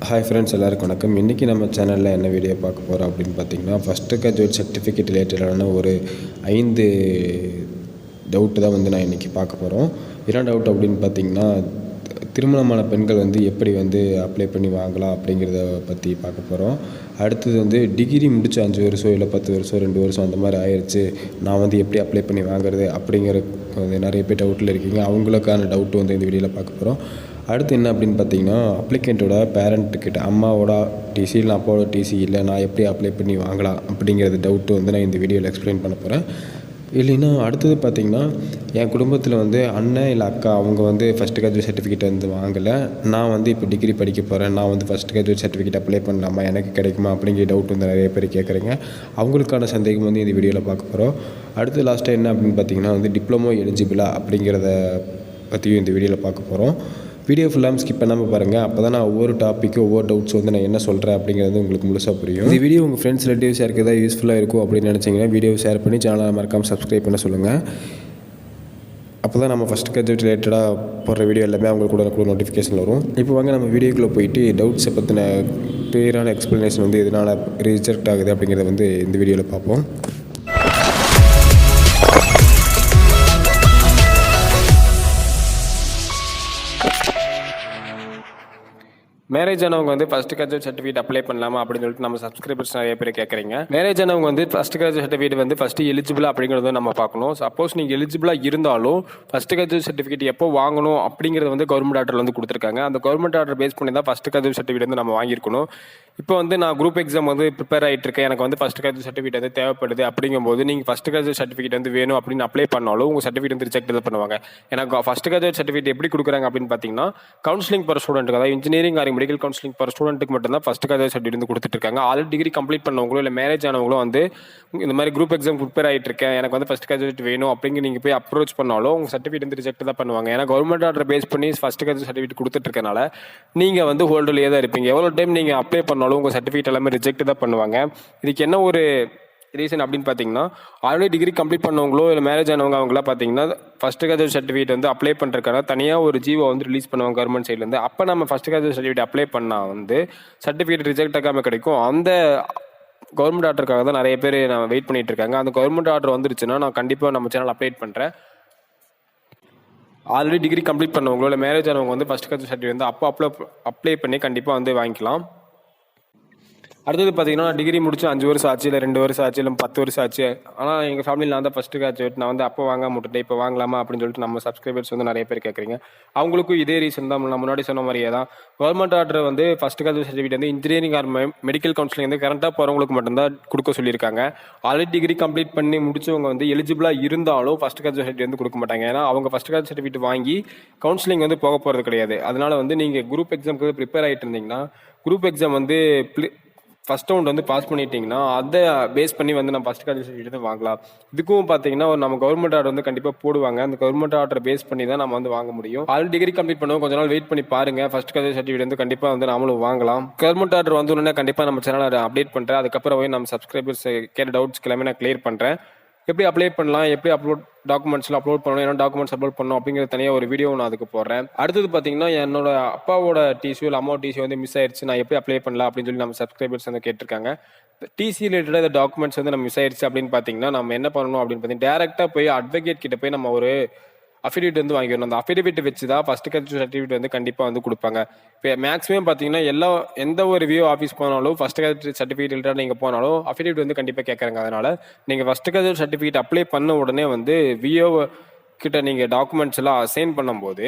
Hi friends, எல்லாருக்கும் வணக்கம். இன்றைக்கி நம்ம சேனலில் என்ன வீடியோ பார்க்க போகிறோம் அப்படின்னு பார்த்தீங்கன்னா, ஃபஸ்ட்டு கிராஜுவேட் சர்டிஃபிகேட் ரிலேட்டடான ஒரு 5 டவுட்டு தான் வந்து நான் இன்றைக்கி பார்க்க போகிறோம். என்ன டவுட் அப்படின்னு பார்த்தீங்கன்னா, திருமணமான பெண்கள் வந்து எப்படி வந்து அப்ளை பண்ணி வாங்கலாம் அப்படிங்கிறத பற்றி பார்க்க போகிறோம். அடுத்தது வந்து டிகிரி முடிச்சு 5 வருஷம் இல்லை 10 வருஷம் 2 வருஷம் அந்த மாதிரி ஆயிடுச்சு, நான் வந்து எப்படி அப்ளை பண்ணி வாங்குறது அப்படிங்கிற வந்து நிறைய பேர் டவுட்டில் இருக்கீங்க. அவங்களுக்கான டவுட்டு வந்து இந்த வீடியோவில் பார்க்க போகிறோம். அடுத்து என்ன அப்படின்னு பார்த்தீங்கன்னா, அப்ளிகண்ட்டோட பேரண்ட்டுக்கிட்ட அம்மாவோட டிசி இல்லை அப்பாவோட டிசி இல்லை, நான் எப்படி அப்ளை பண்ணி வாங்கலாம் அப்படிங்கிறது டவுட்டு வந்து நான் இந்த வீடியோவில் எக்ஸ்பிளைன் பண்ண போகிறேன். இல்லைன்னா அடுத்தது பார்த்திங்கன்னா, என் குடும்பத்தில் வந்து அண்ணன் இல்லை அக்கா அவங்க வந்து ஃபஸ்ட் கிராஜுவேட் சர்டிஃபிகேட் வந்து வாங்கலை, நான் வந்து இப்போ டிகிரி படிக்க போகிறேன், நான் வந்து ஃபஸ்ட் கிராஜுவேட் சர்டிஃபிகேட் அப்ளை பண்ணலாமா, எனக்கு கிடைக்குமா அப்படிங்கிற டவுட் வந்து நிறைய பேர் கேட்குறீங்க. அவங்களுக்கான சந்தேகம் வந்து இந்த வீடியோவில் பார்க்க போகிறோம். அடுத்து லாஸ்ட்டாக என்ன அப்படின்னு பார்த்தீங்கன்னா வந்து டிப்ளமோ எலிஜிபிளா அப்படிங்கிறத பற்றியும் இந்த வீடியோவில் பார்க்க போகிறோம். வீடியோ ஃபுல்லாக ஸ்கிப் பண்ணாமல் பாருங்கள். அப்போ தான் நான் ஒவ்வொரு டாப்பிக்கும் ஒவ்வொரு டவுட்ஸ் வந்து நான் என்ன சொல்கிறேன் அப்படிங்கிறது உங்களுக்கு முழுசாக புரியும். இந்த வீடியோ உங்கள் ஃப்ரெண்ட்ஸ் ரிலேட்டிவ்ஸ் யாருக்கு ஏதாவது யூஸ்ஃபுல்லாக இருக்கும் அப்படின்னு நினச்சிங்கன்னா வீடியோ ஷேர் பண்ணி சேனலை மறக்காமல் சப்ஸ்கிரைப் பண்ண சொல்லுங்கள். அப்போ தான் நம்ம ஃபஸ்ட் கிராஜுவேட் ரிலேட்டடாக போடுற வீடியோ எல்லாமே அவங்களுக்கு கூட நோட்டிஃபிகேஷன் வரும். இப்போ வாங்க நம்ம வீடியோக்குள்ளே போயிட்டு டவுட்ஸை பற்றின கிளியரான எக்ஸ்ப்ளனேஷன் வந்து எதனால் ரிஜெக்ட் ஆகுது அப்படிங்கிறத வந்து இந்த வீடியோவில் பார்ப்போம். மேரேஜ் ஆனவங்க வந்து ஃபஸ்ட் கிராஜுவேட் சர்டிஃபிகேட் அப்ளை பண்ணலாமா அப்படின்னு சொல்லிட்டு நம்ம சப்ஸ்கிரைபர்ஸ் நிறைய பேர் கேட்குறீங்க. மேரேஜ் ஆனவங்க வந்து ஃபஸ்ட் கிராஜுவேட் சர்டிஃபிகேட் வந்து ஃபஸ்ட்டு எலிஜிபிளா அப்படிங்கிறத நம்ம பார்க்கணும். சப்போஸ் நீங்கள் எலிஜிபிளாக இருந்தாலும் ஃபஸ்ட் கிராஜுவேட் சர்டிஃபிகேட் எப்போ வாங்கணும் அப்படிங்கிறது வந்து கவர்மெண்ட் ஆர்டர் வந்து கொடுத்துருக்காங்க. அந்த கவர்மெண்ட் ஆர்டர் பேஸ் பண்ணி தான் ஃபஸ்ட் கிராஜுவேட் சர்டிஃபிகேட் வந்து நம்ம வாங்கியிருக்கணும். இப்போ வந்து நான் குரூப் எக்ஸாம் வந்து ப்ரிப்பேர் ஆகிட்டு இருக்கேன், எனக்கு வந்து ஃபஸ்ட் கிராஜுவேட் சர்டிஃபிகேட் வந்து தேவைப்படுது அப்படிங்கும்போது நீங்கள் ஃபஸ்ட் கிராஜுவேட் சர்டிஃபிகேட் வந்து வேணும் அப்படின்னு அப்ளை பண்ணாலும் உங்கள் சர்டிஃபிகேட் வந்து ரிஜெக்ட் பண்ணுவாங்க. எனக்கு ஃபஸ்ட் கிராஜுவேட் சர்டிஃபிகேட் எப்படி கொடுக்குறாங்க அப்படின்னு பார்த்தீங்கன்னா, கவுன்சிலிங் ஃபார் ஸ்டூடெண்ட்டுக்கு, அதாவது engineering or medical counselling for ஸ்டூடெண்ட்டுக்கு மட்டும் தான் ஃபஸ்ட் கிராஜுவேட் சர்டிஃபிகேட் வந்து கொடுத்துட்டு இருக்காங்க. ஆல்ரெடி டிகிரி கம்ப்ளீட் பண்ணவங்களோ இல்லை மேரேஜ் ஆனவங்களோ வந்து இந்த மாதிரி குரூப் எக்ஸாம் ப்ரிப்பேர் ஆகிட்டு இருக்கேன், எனக்கு வந்து ஃபஸ்ட் கிராஜுவேட் வேணும் அப்படிங்க நீங்கள் போய் அப்ரோச் பண்ணாலும் உங்கள் சர்டிஃபிகேட் வந்து ரிஜெக்ட் தான் பண்ணுவாங்க. ஏன்னா கவர்மெண்ட் ஆர்டர் பேஸ் பண்ணி ஃபஸ்ட் கிராஜுவேட் சர்டிஃபிகேட் கொடுத்துட்டு இருக்கனால நீங்கள் வந்து ஹோல்டர்லேயே தான் இருப்பீங்க. எவ்வளோ டைம் நீங்கள் அப்ளை பண்ணாலும் உங்கள் சர்டிஃபிகேட் எல்லாமே ரிஜெக்ட் தான் பண்ணுவாங்க. இதுக்கு என்ன ஒரு ரீசன் அப்படின்னு பார்த்தீங்கன்னா, ஆல்ரெடி டிகிரி கம்ப்ளீட் பண்ணவங்களோ இல்லை மேரேஜ் ஆனவங்க அவங்களாம் பார்த்தீங்கன்னா ஃபஸ்ட் கிராஜுவேட் சர்டிஃபிகேட் வந்து அப்ளை பண்ணுறதுக்கான தனியாக ஒரு ஜிஓ வந்து ரிலீஸ் பண்ணுவாங்க கவர்மெண்ட் சைட்லேருந்து. அப்போ நம்ம ஃபஸ்ட் கிராஜுவேட் சர்டிஃபிகேட் அப்ளை பண்ணால் வந்து சர்டிஃபிகேட் ரிஜெக்ட் ஆகாமல் கிடைக்கும். அந்த கவர்மெண்ட் ஆர்டருக்காக தான் நிறைய பேர் நான் வெயிட் பண்ணிட்டு இருக்காங்க. அந்த கவர்மெண்ட் ஆர்டர் வந்துருச்சுன்னா நான் கண்டிப்பாக நம்ம சேனல் அப்டேட் பண்ணுறேன். ஆல்ரெடி டிகிரி கம்ப்ளீட் பண்ணவங்களோ இல்லை மேரேஜ் ஆனவங்க வந்து ஃபஸ்ட் கிராஜுவேட் சர்டிஃபிகேட் வந்து அப்போ அப்ளை பண்ணி கண்டிப்பாக வந்து வாங்கிக்கலாம். அடுத்தது பார்த்தீங்கன்னா, டிகிரி முடிச்சு 5 வருஷம் ஆச்சு, இல்லை 2 வருஷம் ஆச்சு, இல்லை 10 வருஷம் ஆச்சு, ஆனால் எங்கள் ஃபேமிலியில் நான் தான் ஃபஸ்ட்டு கிராஜுவேட், நான் வந்து அப்போ வாங்க முட்டுட்டேன், இப்போ வாங்கலாமா அப்படின்னு சொல்லிட்டு நம்ம சப்ஸ்கிரைபர்ஸ் வந்து நிறைய பேர் கேட்குறீங்க. அவங்களுக்கும் இதே ரீசன் தான், நான் முன்னாடி சொன்ன மாதிரியே தான். கவர்மெண்ட் ஆர்டர் வந்து ஃபஸ்ட் கிராஜுவேட் சர்டிஃபிகேட் வந்து இன்ஜினியரிங் ஆர் மெடிக்கல் கவுன்சிலிங் வந்து கரெக்டாக போகிறவங்களுக்கு மட்டும்தான் கொடுக்க சொல்லியிருக்காங்க. ஆல்ரெடி டிகிரி கம்ப்ளீட் பண்ணி முடிச்சவங்க வந்து எலிஜிபிளாக இருந்தாலும் ஃபஸ்ட் கிராஜுவேட் சர்டிஃபிகேட் வந்து கொடுக்க மாட்டாங்க. ஏன்னா அவங்க ஃபஸ்ட் கிராஜுவேட் சர்டிஃபிகேட் வாங்கி கவுன்சிலிங் வந்து போக போகிறது கிடையாது. அதனால வந்து நீங்கள் குரூப் எக்ஸாமுக்கு ப்ரிப்பேர் ஆகிட்டு இருந்தீங்கன்னா, குரூப் எக்ஸாம் வந்து ஃபஸ்ட் ரவுண்ட் வந்து பாஸ் பண்ணிட்டீங்கன்னா அதை பேஸ் பண்ணி வந்து நம்ம ஃபஸ்ட் கிராஜுவேட் சர்டிஃபிகேட் வாங்கலாம். இதுக்கும் பார்த்தீங்கன்னா நம்ம கவர்மெண்ட் ஆர்டர் வந்து கண்டிப்பாக போடுவாங்க. அந்த கவர்மெண்ட் ஆர்டர் பேஸ் பண்ணி தான் நம்ம வந்து வாங்க முடியும். ஆல்ரெடி டிகிரி கம்ப்ளீட் பண்ணுவோம், கொஞ்ச நாள் வெயிட் பண்ணி பாருங்க, ஃபஸ்ட் கிராஜுவேட் சர்டிஃபிகேட் வந்து கண்டிப்பாக வந்து நாமளும் வாங்கலாம். கவர்மெண்ட் ஆர்டர் வந்து உடனே கண்டிப்பாக நம்ம சேனலை அப்டேட் பண்ணுறேன். அதுக்கப்புறம் போய் நம்ம சப்ஸ்கிரைபர்ஸ் கேட்ட டவுட்ஸ்க்கு எல்லாமே நான் கிளியர் பண்ணுறேன். எப்படி அப்ளை பண்ணலாம், எப்படி டாக்குமெண்ட்ஸ்லாம் அப்லோட் பண்ணணும், என்ன டாக்குமெண்ட்ஸ் அப்லோட் பண்ணணும் அப்படிங்கிற தனியாக ஒரு வீடியோ நான் அதுக்கு போடுறேன். அடுத்தது பார்த்தீங்கன்னா, என்னோட அப்பாவோட டிசியோ இல்லை அம்மாவோட டிசியோ வந்து மிஸ் ஆயிடுச்சு, நான் எப்படி அப்ளை பண்ணலாம் அப்படின்னு சொல்லி நம்ம சப்ஸ்கிரைபர்ஸ் வந்து கேட்டிருக்காங்க. டிசி ரிலேட்டடாக இந்த டாக்குமெண்ட்ஸ் வந்து நம்ம மிஸ் ஆயிடுச்சு அப்படின்னு பார்த்தீங்கன்னா நம்ம என்ன பண்ணணும் அப்படின்னு பார்த்தீங்கன்னா, டேரெக்டாக போய் அட்வொகேட் கிட்ட போய் நம்ம ஒரு அஃபிடேவிட் வந்து வாங்கிடணும். அந்த அஃபிடேவிட் வச்சு தான் ஃபஸ்ட் கிராஜுவேட் சர்டிஃபிகேட் வந்து கண்டிப்பாக வந்து கொடுப்பாங்க. இப்போ மேக்ஸிமம் பார்த்தீங்கன்னா எந்த ஒரு விஓ ஆஃபீஸ் போனாலும் ஃபஸ்ட் கிராஜுவேட் சர்டிஃபிகேட் ரிலேட்டட் நீங்கள் போனாலும் அஃபிடேவிட் வந்து கண்டிப்பாக கேட்குறாங்க. அதனால் நீங்கள் ஃபஸ்ட் கிராஜுவேட் சர்டிஃபிகேட் அப்ளை பண்ண உடனே வந்து விஓ கிட்ட நீங்கள் டாக்குமெண்ட்ஸ் எல்லாம் அசைன் பண்ணும்போது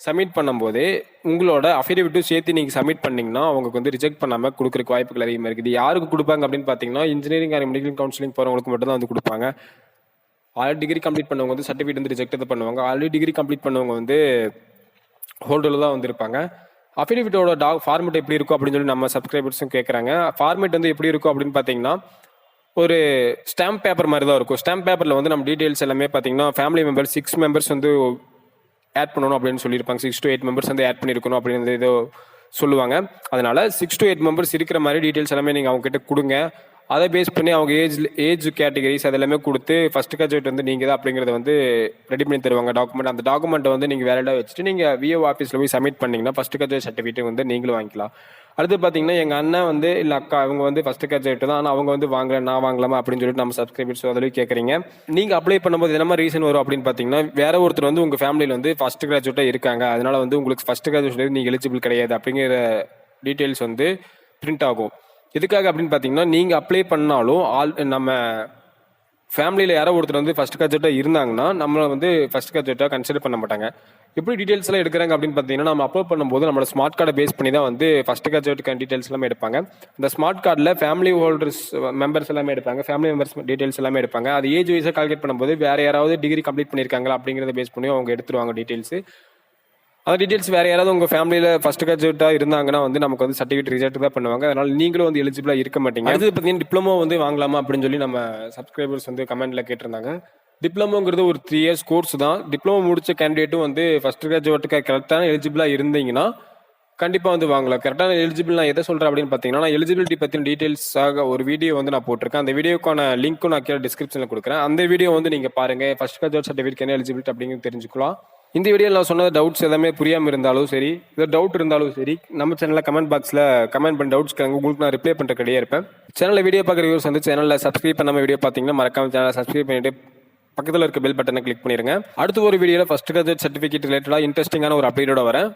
சப்மிட் பண்ணும்போது உங்களோட அஃபிடேவிட்டும் சேர்த்து நீங்கள் சப்மிட் பண்ணிங்கன்னா அவங்களுக்கு வந்து ரிஜெக்ட் பண்ணாமல் கொடுக்குறக்கு வாய்ப்புகள் அதிகமாக இருக்குது. யாருக்கு கொடுப்பாங்க அப்படின்னு பார்த்தீங்கன்னா, இன்ஜினியரிங் ஆர் மெடிக்கல் கவுன்சிலிங் போகிறவங்களுக்கு மட்டும் தான் வந்து கொடுப்பாங்க. ஆல்ரெடி டிகிரி கம்ப்ளீட் பண்ணவங்க வந்து சர்டிஃபிகேட் வந்து ரிஜெக்ட் பண்ணுவாங்க. ஆல்ரெடி டிகிரி கம்ப்ளீட் பண்ணவங்க வந்து ஹோல்டரில் தான் வந்துருப்பாங்க. அஃபிடேவிட்டோட ஃபார்மேட் எப்படி இருக்கும் அப்படின்னு சொல்லி நம்ம சப்ஸ்கிரைபர்ஸும் கேட்குறாங்க. ஃபார்மேட் வந்து எப்படி இருக்கும் அப்படின்னு பார்த்தீங்கன்னா, ஒரு ஸ்டாம்ப் பேப்பர் மாதிரி தான் இருக்கும். ஸ்டாம்ப் பேப்பரில் வந்து நம்ம டீட்டெயில்ஸ் எல்லாமே பார்த்தீங்கன்னா ஃபேமிலி மெம்பர்ஸ் 6 மெம்பர்ஸ் வந்து ஆட் பண்ணணும் அப்படின்னு சொல்லியிருப்பாங்க. 6 to 8 மெம்பர்ஸ் வந்து ஆட் பண்ணியிருக்கணும் அப்படின்னு ஏதோ சொல்லுவாங்க. அதனால 6 to 8 மெம்பர்ஸ் இருக்கிற மாதிரி டீட்டெயில்ஸ் எல்லாமே நீங்கள் அவங்க கிட்ட கொடுங்க. அதை பேஸ் பண்ணி அவங்க ஏஜ் கேட்டகரிஸ் அதெல்லாமே கொடுத்து ஃபஸ்ட் கிராஜுவேட் வந்து நீங்கள் தான் அப்படிங்கிறத வந்து ரெடி பண்ணி தருவாங்க டாக்குமெண்ட். அந்த டாக்குமெண்ட்டை வந்து நீங்கள் வேலிடாக வச்சுட்டு நீங்கள் விஓ ஆஃபீஸில் போய் சப்மிட் பண்ணிங்கன்னா ஃபஸ்ட் கிராஜுவேட் சர்டிஃபிகேட் வந்து நீங்களும் வாங்கிக்கலாம். அடுத்து பார்த்தீங்கன்னா எங்கள் அண்ணன் வந்து இல்லை அக்கா அவங்க வந்து ஃபஸ்ட்டு கிராஜுவேட் தான், ஆனால் அவங்க வந்து வாங்கல, நான் வாங்கலாமா அப்படின்னு சொல்லிட்டு நம்ம சப்ஸ்கிரைபர்ஸ் அதில் கேட்குறீங்க. நீங்கள் அப்ளை பண்ணும்போது என்ன மாதிரி ரீசன் வரும் அப்படின்னு பார்த்தீங்கன்னா, வேற ஒருத்தர் வந்து உங்கள் ஃபேமிலியில் வந்து ஃபஸ்ட் கிராஜுவேட்டாக இருக்காங்க, அதனால வந்து உங்களுக்கு ஃபஸ்ட் கிராஜுவேட் நீங்கள் எலிஜிபிள் கிடையாது அப்படிங்கிற டீட்டெயில்ஸ் வந்து பிரிண்ட் ஆகும். எதுக்காக அப்படின்னு பார்த்தீங்கன்னா, நீங்கள் அப்ளை பண்ணாலும் நம்ம ஃபேமிலியில் யாரோ ஒருத்தர் வந்து ஃபஸ்ட் கிராஜுவேட்டாக இருந்தாங்கன்னா நம்மளை வந்து ஃபஸ்ட் கிராஜுவேட்டாக கன்சிடர் பண்ண மாட்டாங்க. எப்படி டீட்டெயில்ஸ் எல்லாம் எடுக்கிறாங்க அப்படின்னு பார்த்தீங்கன்னா, நம்ம அப்லோட் பண்ணும்போது நம்மளோட ஸ்மார்ட் கார்டை பேஸ் பண்ணி தான் வந்து ஃபஸ்ட் கிராஜுவேட்டுக்கான டீட்டெயில்ஸ் எல்லாமே எடுப்பாங்க. அந்த ஸ்மார்ட் கார்டில் ஃபேமிலி ஹோல்டர்ஸ் மெம்பர்ஸ் எல்லாமே எடுப்பாங்க, ஃபேமிலி மெம்பர்ஸ் டீட்டெயில்ஸ் எல்லாமே எடுப்பாங்க. அது ஏஜ் வைஸாக கால்குலேட் பண்ணும்போது வேறு யாராவது டிகிரி கம்ப்ளீட் பண்ணியிருக்காங்களா அப்படிங்கிறத பேஸ் பண்ணி அவங்க எடுத்துருவாங்க டீட்டெயில்ஸு. அந்த டீட்டெயில்ஸ் வேறு யாராவது உங்கள் ஃபேமிலியில் ஃபஸ்ட் கிராஜுவேட்டாக இருந்தாங்கன்னா வந்து நமக்கு வந்து சர்டிஃபிகேட் ரிஜெக்ட் தான் பண்ணுவாங்க. அதனால் நீங்களும் வந்து எலிஜிபிளாக இருக்க மாட்டீங்க. அடுத்து பார்த்தீங்கன்னா டிப்ளமோ வந்து வாங்கலாமா அப்படின்னு சொல்லி நம்ம சப்ஸ்கிரைபர்ஸ் வந்து கமெண்ட்டில் கேட்டிருந்தாங்க. டிப்ளமோங்கிறது ஒரு 3 years கோர்ஸ் தான். டிப்ளமோ முடிச்ச கேண்டிடேட்டும் வந்து ஃபஸ்ட் கிராஜுவேட்டுக்கு கரெக்டான எலிஜிபிளாக இருந்தீங்கன்னா கண்டிப்பாக வந்து வாங்கலாம். கரெக்டான எலிஜிபிள் நான் எதை சொல்கிறேன் அப்படின்னு பார்த்தீங்கன்னா, நான் எலிஜிபிலிட்டி பற்றின டீட்டெயில்ஸாக ஒரு வீடியோ வந்து நான் போட்டிருக்கேன். அந்த வீடியோக்கான லிங்க்கும் நான் கீழே டிஸ்கிரிப்ஷனில் கொடுக்குறேன். அந்த வீடியோ வந்து நீங்கள் பாருங்கள், ஃபஸ்ட் கிராஜுவேட் சர்டிஃபிகேட் என்ன எலிஜிபிலிட்டி அப்படிங்கிறது தெரிஞ்சுக்கலாம். இந்த வீடியோவில் நான் சொன்ன டவுட்ஸ் எல்லாமே புரியாமல் இருந்தாலும் சரி, இல்லை டவுட் இருந்தாலும் சரி, நம்ம சேனலில் கமெண்ட் பாக்ஸில் கமெண்ட் பண்ண டவுட்ஸ் உங்களுக்கு நான் ரிப்ளை பண்ணுற கிடையாது இருப்பேன். சேனலில் வீடியோ பார்க்குற வியூஸ் வந்து சேனலில் சப்ஸ்கிரைப் பண்ணாமல் வீடியோ பார்த்தீங்கன்னா மறக்காம சேனலை சப்ஸ்கிரைப் பண்ணிட்டு பக்கத்தில் இருக்க பெல் பட்டனை கிளிக் பண்ணிடுங்க. அடுத்த ஒரு வீடியோவில் ஃபஸ்ட் கிராஜுவேட் சர்டிஃபிகேட் ரிலேட்டடாக இன்ட்ரெஸ்டிங்கான ஒரு அப்டேட்டோட வரேன்.